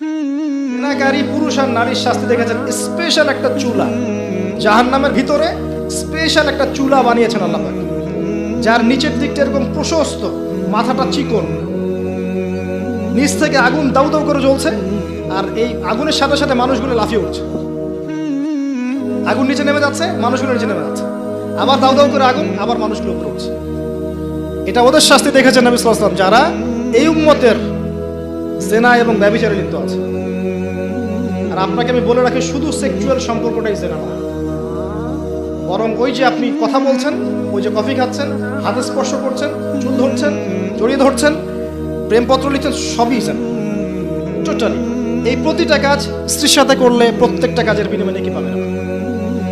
জেনাকারী পুরুষ আর নারীর শাস্তি দেখেছেন স্পেশাল একটা চুলা, জাহান্নামের ভিতরে স্পেশাল একটা চুলা বানিয়েছেন আল্লাহ পাক, যার নিচের দিকটা এরকম প্রশস্ত, মাথাটা চিকন, নিচ থেকে আগুন দাউ দাউ করে জ্বলছে, আর এই আগুনের সাথে সাথে মানুষগুলো লাফিয়ে উঠছে। আগুন নিচে নেমে যাচ্ছে, মানুষগুলো নিচে নেমে যাচ্ছে, আবার দাউ দাউ করে আগুন, আবার মানুষগুলো উপরে উঠছে। এটা ওদের শাস্তি দেখেছেন নবী সাল্লাল্লাহু আলাইহি ওয়াসাল্লাম, যারা এই উম্মতের জেনা এবং ব্যভিচারে লিপ্ত আছে। আর আপনাকে আমি বলে রাখি, শুধু সেক্সুয়াল সম্পর্কটাই জেনা না, বরং ওই যে আপনি কথা বলছেন, ওই যে কফি খাচ্ছেন, হাতে স্পর্শ করছেন, চুল ধরছেন, জড়িয়ে ধরছেন, প্রেমপত্র লিখছেন, সবই জেনা টোটালি। এই প্রতিটা কাজ স্ত্রীর সাথে করলে প্রত্যেকটা কাজের বিনিময়ে নেকি পাবেন।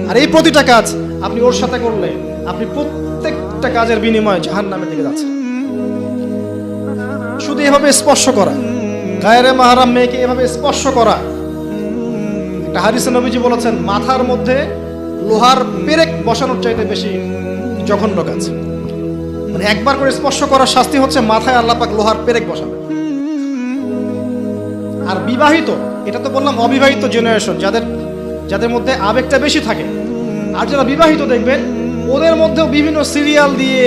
আর এই প্রতিটা কাজ আপনি ওর সাথে করলে আপনি প্রত্যেকটা কাজের বিনিময়ে জাহান্নামের দিকে যাচ্ছেন। শুধু এভাবে স্পর্শ করা, গায়রে মাহরাম মেয়েকে এভাবে স্পর্শ করা, একটা হাদিসে নবীজি বলেছেন মাথার মধ্যে লোহার পেরেক বসানোর চাইতে বেশি জঘন্য কাজ। মানে একবার করে স্পর্শ করার শাস্তি হচ্ছে মাথায় আল্লাহ পাক লোহার পেরেক বসাবে। আর বিবাহিত, এটা তো বললাম অবিবাহিত জেনারেশন, যাদের মধ্যে আবেগটা বেশি থাকে। আর যারা বিবাহিত দেখবেন ওদের মধ্যেও বিভিন্ন সিরিয়াল দিয়ে,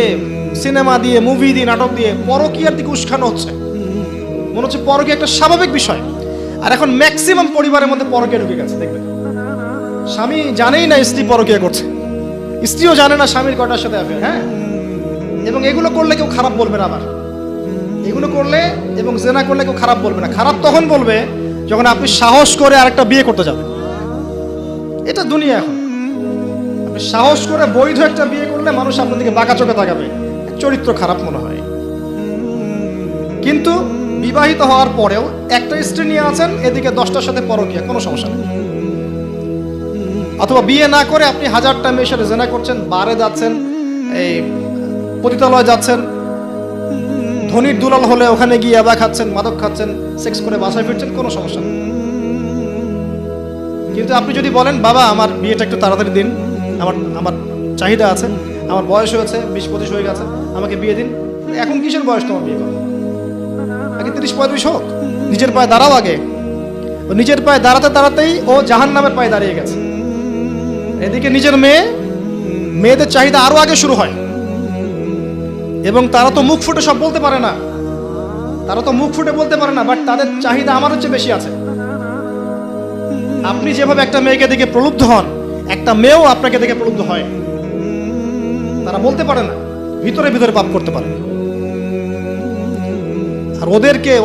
সিনেমা দিয়ে, মুভি দিয়ে, নাটক দিয়ে পরকীয়ার দিকে উস্কানো হচ্ছে। মনে হচ্ছে পরকীয়া একটা স্বাভাবিক বিষয়। আর এখন ম্যাক্সিমাম পরিবারের মধ্যে পরকীয়া ঢুকে গেছে। দেখবেন স্বামী জানেই না স্ত্রী পরকীয়া করছে, স্ত্রীও জানে না স্বামীর কটার সাথে অ্যাফেয়ার। হ্যাঁ, এবং এগুলো করলে কেউ খারাপ বলবে না। আবার এগুলো করলে এবং জেনা করলে কেউ খারাপ বলবে না। খারাপ তখন বলবে যখন আপনি সাহস করে আরেকটা বিয়ে করতে যাবেন। এটা দুনিয়া। এখন আপনি সাহস করে বৈধ একটা বিয়ে করলে মানুষ আপনার দিকে বাঁকা চোখে তাকাবে, চরিত্র খারাপ মনে হয়। কিন্তু বিবাহিত হওয়ার পরেও একটা স্ত্রী নিয়ে আছেন, এদিকে 10টার সাথে পরকীয়া, কোনো সমস্যা নেই। অথবা বিয়ে না করে আপনি 1000টা মেয়ের সাথে জেনা করছেন, বারে যাচ্ছেন, এই পতিতালয় যাচ্ছেন, ধনির দুলাল হলে ওখানে গিয়ে ইয়াবা খাচ্ছেন, মাদক খাচ্ছেন, সেক্স করে বাসায় ফিরছেন, কোনো সমস্যা নেই। কিন্তু আপনি যদি বলেন বাবা আমার বিয়েটা একটু তাড়াতাড়ি দিন, আমার চাহিদা আছে, আমার বয়স হয়েছে 20-25 হয়ে গেছে, আমাকে বিয়ে দিন। এখন কিসের বয়স তোমার বিয়ে করা? আগে 30-35 হোক, নিজের পায়ে দাঁড়াও আগে। ও নিজের পায়ে দাঁড়াতে দাঁড়াতেই ও জাহান্নামের পায়ে দাঁড়িয়ে গেছে। এদিকে নিজের মেয়েদের চাহিদা আরো আগে শুরু হয়। এবং তারা তো মুখ ফুটে সব বলতে পারে না, বাট তাদের চাহিদা আমাদের চেয়ে বেশি আছে। আপনি যেভাবে একটা মেয়েকে দেখে প্রলুব্ধ হন, একটা মেয়েও আপনাকে দেখে প্রলুব্ধ হয়। তারা বলতে পারে না, ভিতরে ভিতরে পাপ করতে পারে। আর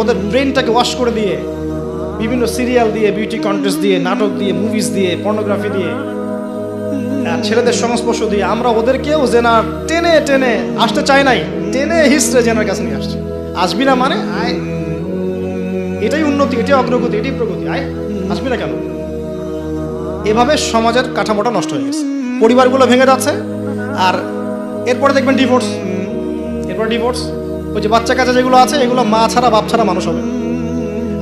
ওদের ব্রেনটাকে ওয়াশ করে দিয়ে বিভিন্ন সিরিয়াল দিয়ে, বিউটি কন্টেস্ট দিয়ে, নাটক দিয়ে, মুভিজ দিয়ে, পর্নোগ্রাফি দিয়ে, আর ছেলেদের সংস্পর্শ দিয়ে আমরা ওদেরকেও জেনার টেনে টেনে আসতে চাই নাই, টেনে হিস্ট্রে জেনার কাছে নিয়ে আসছে। আসবি না মানে আয়, এটাই উন্নতি, এটাই অগ্রগতি, এটাই প্রগতি, আয় আসবি না কেন? এভাবে সমাজের কাঠামোটা নষ্ট হয়ে গেছে, পরিবারগুলো ভেঙে যাচ্ছে। আর এরপরে দেখবেন ডিভোর্স, ওই যে বাচ্চা কাচ্চা যেগুলো আছে, এগুলো মা ছাড়া বাপ ছাড়া মানুষ হবে।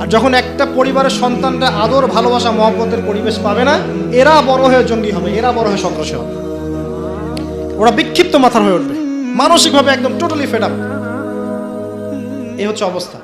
আর যখন একটা পরিবারের সন্তানরা আদর, ভালোবাসা, মহব্বতের পরিবেশ পাবে না, এরা বড় হয়ে জঙ্গি হবে, এরা বড় হয়ে সন্ত্রাসী হবে। ওরা বিক্ষিপ্ত মাথার হয়ে উঠবে, মানসিকভাবে একদম টোটালি ফেড আপ। এই হচ্ছে অবস্থা।